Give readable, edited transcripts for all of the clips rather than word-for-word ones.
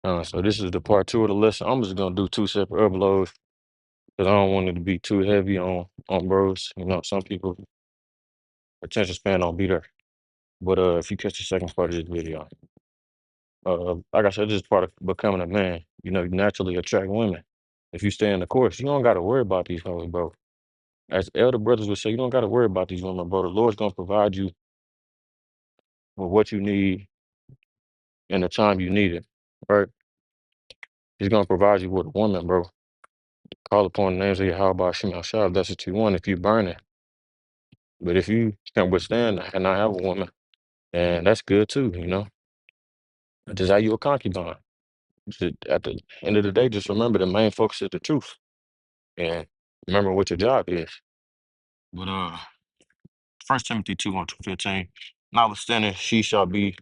So this is the part two of the lesson. I'm just gonna do two separate uploads because I don't want it to be too heavy on bros. You know, some people attention span don't be there. But if you catch the second part of this video, like I said, this is part of becoming a man. You know, you naturally attract women. If you stay in the course, you don't got to worry about these hoes, bro. As elder brothers would say, you don't got to worry about these women, bro. The Lord's gonna provide you with what you need in the time you need it, right? He's gonna provide you with a woman, bro. Call upon the names of your how about Shema Shah. That's what you want if you burn it. But if you can withstand that and not have a woman, and that's good too, you know. Just how you a concubine. At the end of the day, just remember the main focus is the truth. And remember what your job is. But First Timothy 2:15, notwithstanding, she shall be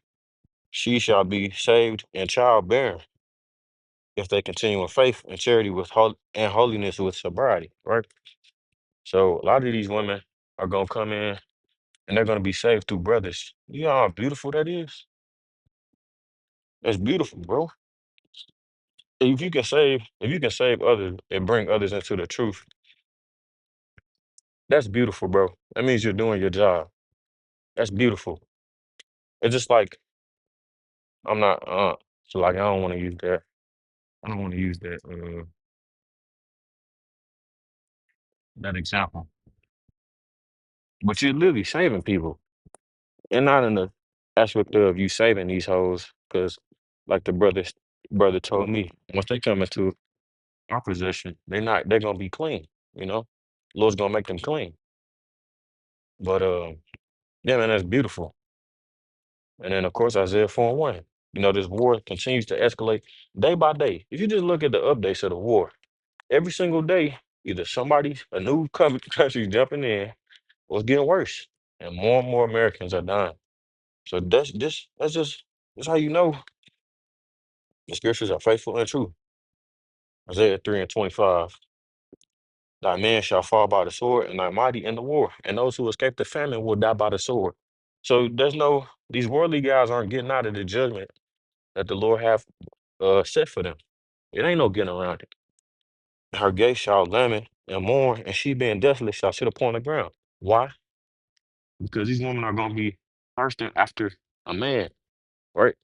saved and childbearing if they continue in faith and charity and holiness with sobriety, right? So a lot of these women are gonna come in and they're gonna be saved through brothers. You know how beautiful that is? That's beautiful, bro. If you can save others and bring others into the truth, that's beautiful, bro. That means you're doing your job. That's beautiful. It's just like I'm not so like I don't want to use that. I don't want to use that example. But you're literally saving people. And not in the aspect of you saving these hoes, because like the brother told me, once they come into our possession, they're gonna be clean, you know. Lord's gonna make them clean. But yeah, man, that's beautiful. And then of course Isaiah 4:1. You know, this war continues to escalate day by day. If you just look at the updates of the war, every single day, either a new country jumping in, or it's getting worse. And more Americans are dying. So that's how you know the scriptures are faithful and true. Isaiah 3:25. Thy man shall fall by the sword, and thy mighty in the war, and those who escape the famine will die by the sword. So these worldly guys aren't getting out of the judgment that the Lord have set for them. It ain't no getting around it. Her gates shall lament and mourn, and she being desolate shall sit upon the ground. Why? Because these women are gonna be thirsting after a man, right?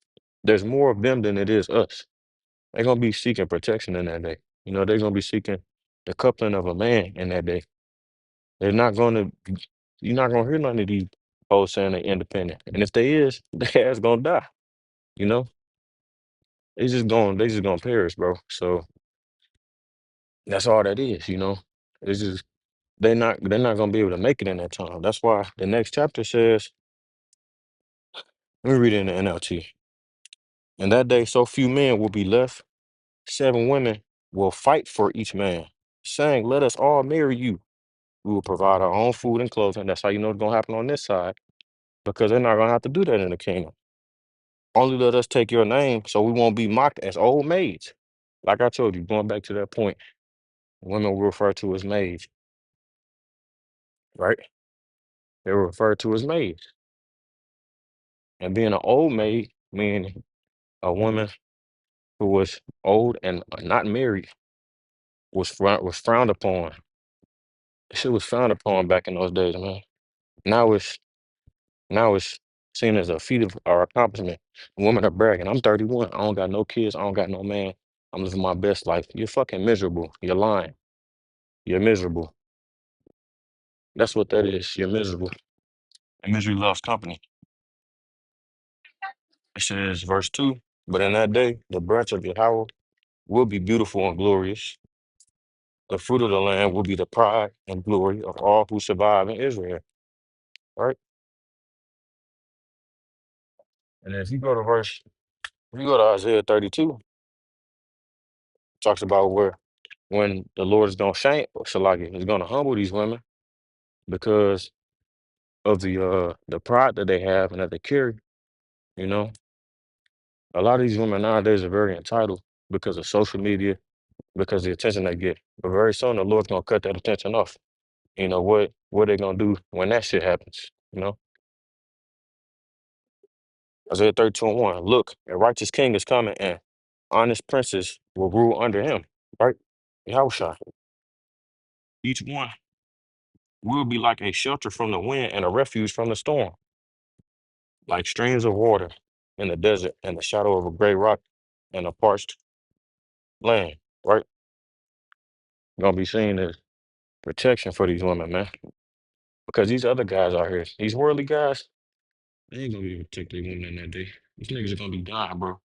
There's more of them than it is us. They're gonna be seeking protection in that day. You know, they're gonna be seeking the coupling of a man in that day. They're not gonna You're not gonna hear none of these folks saying they're independent. And if they is, their ass gonna die. You know? They just gonna perish, bro. So that's all that is, you know. It's just they're not gonna be able to make it in that time. That's why the next chapter says, let me read it in the NLT. In that day, so few men will be left, 7 women will fight for each man, saying, let us all marry you. We will provide our own food and clothing. That's how you know it's gonna happen on this side, because they're not gonna have to do that in the kingdom. Only let us take your name so we won't be mocked as old maids. Like I told you, going back to that point, women were referred to as maids, right? They were referred to as maids. And being an old maid, meaning a woman who was old and not married, was frowned upon. Shit was frowned upon back in those days, man. Now it's now it's seen as a feat of or accomplishment. Women are bragging. I'm 31. I don't got no kids. I don't got no man. I'm living my best life. You're fucking miserable. You're lying. You're miserable. That's what that is. You're miserable. And misery loves company. It says, verse 2, but in that day, the branch of Yahweh will be beautiful and glorious. The fruit of the land will be the pride and glory of all who survive in Israel. Right? And if you go to Isaiah 32, it talks about when the Lord is gonna shame Salaki, he's gonna humble these women because of the pride that they have and that they carry. You know, a lot of these women nowadays are very entitled because of social media, because of the attention they get. But very soon the Lord's gonna cut that attention off. You know what they gonna do when that shit happens, you know? Isaiah 32:1. Look, a righteous king is coming, and honest princes will rule under him, right? Yahushua. Each one will be like a shelter from the wind and a refuge from the storm, like streams of water in the desert and the shadow of a great rock and a parched land, right? Gonna be seen as protection for these women, man. Because these other guys out here, these worldly guys, they ain't gonna be able to protect their women in that day. These niggas are gonna be dying, bro.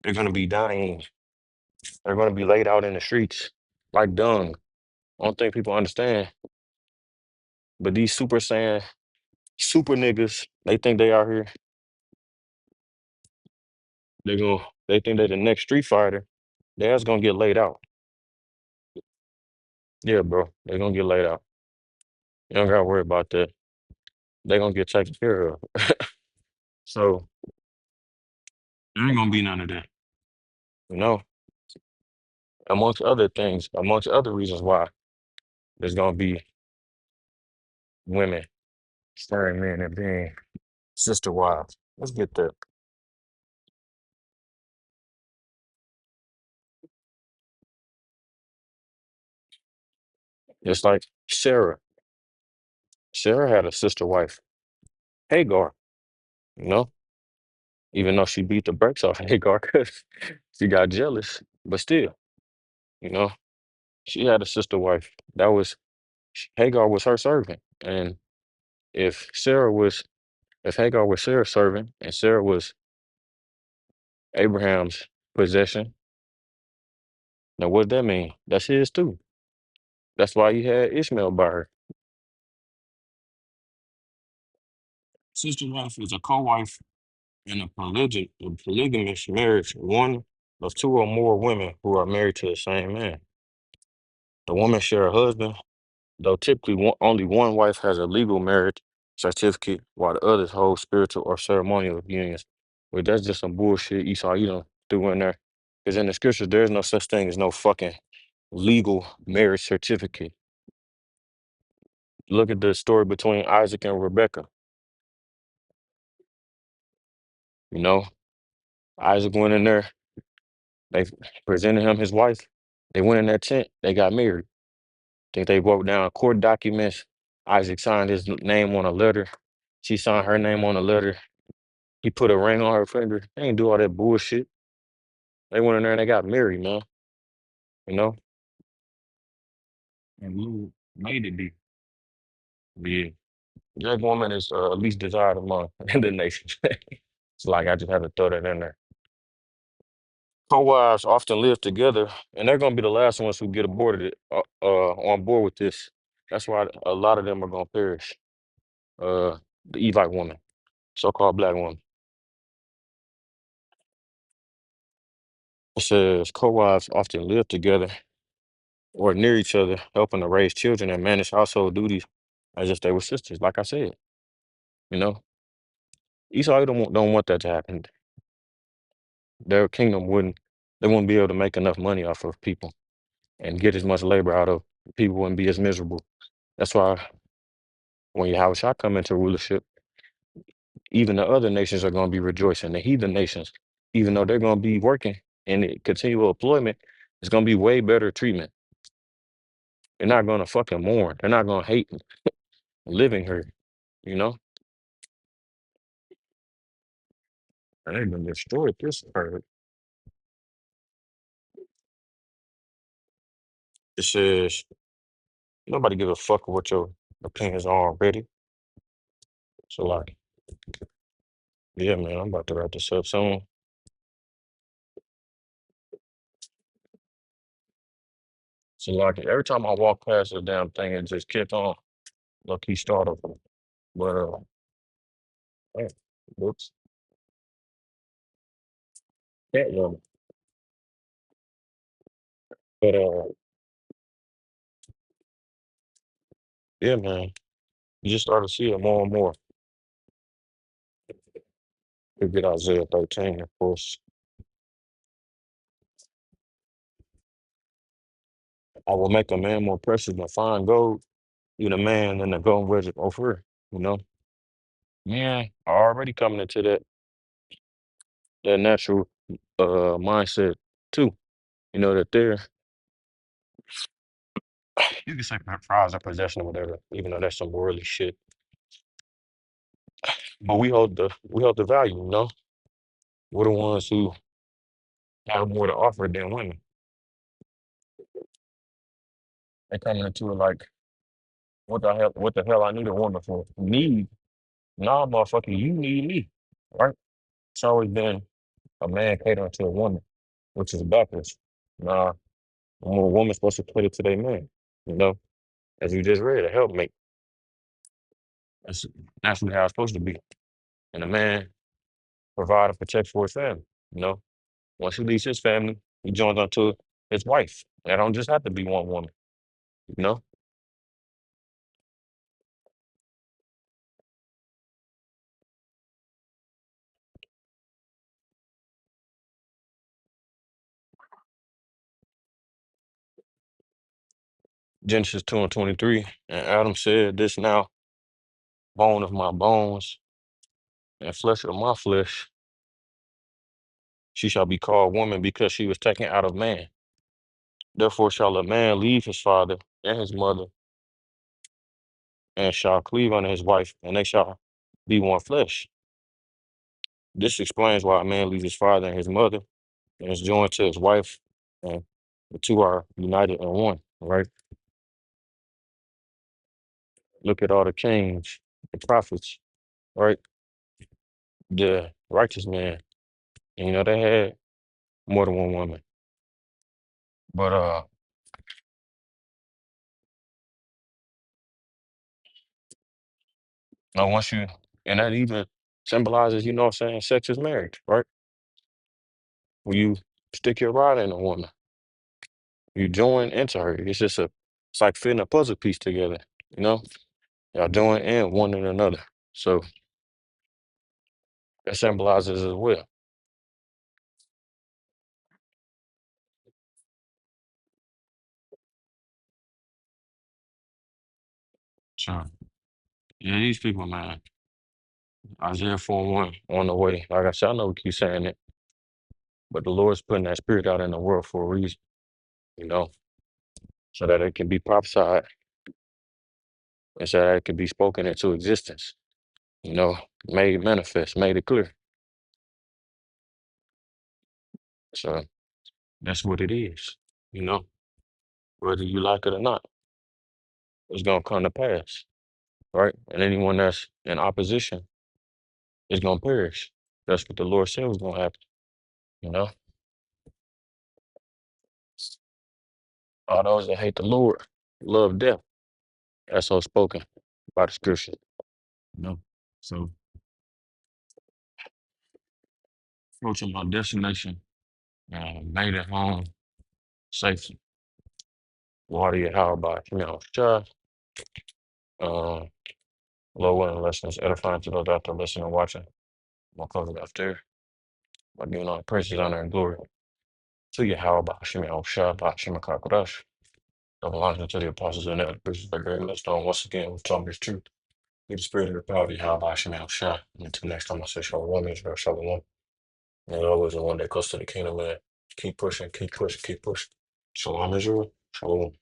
They're gonna be dying. They're gonna be laid out in the streets like dung. I don't think people understand. But these super saiyan, super niggas, they think they out here. They think they the next Street Fighter. Their ass gonna get laid out. Yeah, bro. They're gonna get laid out. You don't gotta worry about that. They gonna get taken care of. So there ain't gonna be none of that. You know, amongst other things, amongst other reasons why there's gonna be women staring men and being sister wives. Let's get that. It's like Sarah. Sarah had a sister wife, Hagar, you know, even though she beat the brakes off Hagar because she got jealous, but still, you know, she had a sister wife. That was Hagar was her servant. And if Sarah was, if Hagar was Sarah's servant and Sarah was Abraham's possession, now what does that mean? That's his too. That's why he had Ishmael by her. Sister wife is a co-wife in a polygamous marriage, one of two or more women who are married to the same man. The woman share a husband, though typically only one wife has a legal marriage certificate, while the others hold spiritual or ceremonial unions. Well, that's just some bullshit Esau you don't threw in there. Because in the scriptures, there's no such thing as no fucking legal marriage certificate. Look at the story between Isaac and Rebecca. You know, Isaac went in there, they presented him his wife. They went in that tent, they got married. Think they wrote down court documents. Isaac signed his name on a letter. She signed her name on a letter. He put a ring on her finger. They ain't do all that bullshit. They went in there and they got married, man. You know? And Lou made it be. Yeah. That woman is least desired among the nations. It's like I just had to throw that in there. Co-wives often live together, and they're gonna be the last ones who get aborted on board with this. That's why a lot of them are gonna perish. The Evite woman, so-called black woman. It says co-wives often live together or near each other, helping to raise children and manage household duties as if they were sisters. Like I said, you know, Esau don't want that to happen. Their kingdom they wouldn't be able to make enough money off of people and get as much labor out of people and be as miserable. That's why when Yahushua come into rulership, even the other nations are going to be rejoicing. The heathen nations, even though they're going to be working in continual employment, it's going to be way better treatment. They're not going to fucking mourn. They're not going to hate living here, you know? And they're going to destroy this earth. It says, nobody give a fuck what your opinions are already. So, like, yeah, man, I'm about to wrap this up soon. So, like, every time I walk past the damn thing, it just kick on. Look, he started. But, man, whoops, that one. But, yeah, man, you just start to see it more and more. You get Isaiah 13, of course. I will make a man more precious than fine gold, even a man than the golden wedge of Ophir, you know? Yeah, already coming into that natural mindset too. You know that they're you can say prize or possession or whatever, even though that's some worldly shit. But we hold the value, you know. We're the ones who have more to offer than women. They coming into it like, what the hell I need a woman for? Need? Nah, motherfucker, you need me. Right? It's always been a man catering to a woman, which is backwards. Nah, a woman's supposed to cater to their man, you know, as you just read, a helpmate. That's naturally how it's supposed to be. And a man provide and protect for his family, you know. Once he leaves his family, he joins onto his wife. That don't just have to be one woman, you know. Genesis 2 and 23. And Adam said, this now, bone of my bones and flesh of my flesh, she shall be called woman because she was taken out of man. Therefore shall a man leave his father and his mother and shall cleave unto his wife, and they shall be one flesh. This explains why a man leaves his father and his mother and is joined to his wife, and the two are united in one, right? Look at all the kings, the prophets, right? The righteous man. And, you know, they had more than one woman. But now once you and that even symbolizes, you know what I'm saying, sex is marriage, right? When you stick your rod in a woman, you join into her. It's like fitting a puzzle piece together, you know? Y'all join in one in another. So that symbolizes as well. So yeah, these people, man, Isaiah 4:1 on the way. Like I said, I know we keep saying it, but the Lord's putting that spirit out in the world for a reason, you know, so that it can be prophesied and so that it can be spoken into existence, you know, made manifest, made it clear. So that's what it is, you know, whether you like it or not, it's gonna come to pass, right? And anyone that's in opposition is gonna perish. That's what the Lord said was gonna happen, you know. All those that hate the Lord love death. That's all spoken by the scripture, you know. So approaching my destination, made it home safely. Water your how about, you know, sure. Uh, low one lessons edifying to those out there listening and watching. My close it up there. By giving all praises, honor, and glory to you, how about Shimmy Shabbat Shimmy Kakadash. Double honor to the apostles and the preachers that great millstone once again with Tom is truth. Be the spirit of the power, how about Shimmy Shah. Until next time I say Shalom, Israel, Shalom. And always the one that close to the kingdom, man. Keep pushing, keep pushing, keep pushing. Shalom, Israel. Shalom.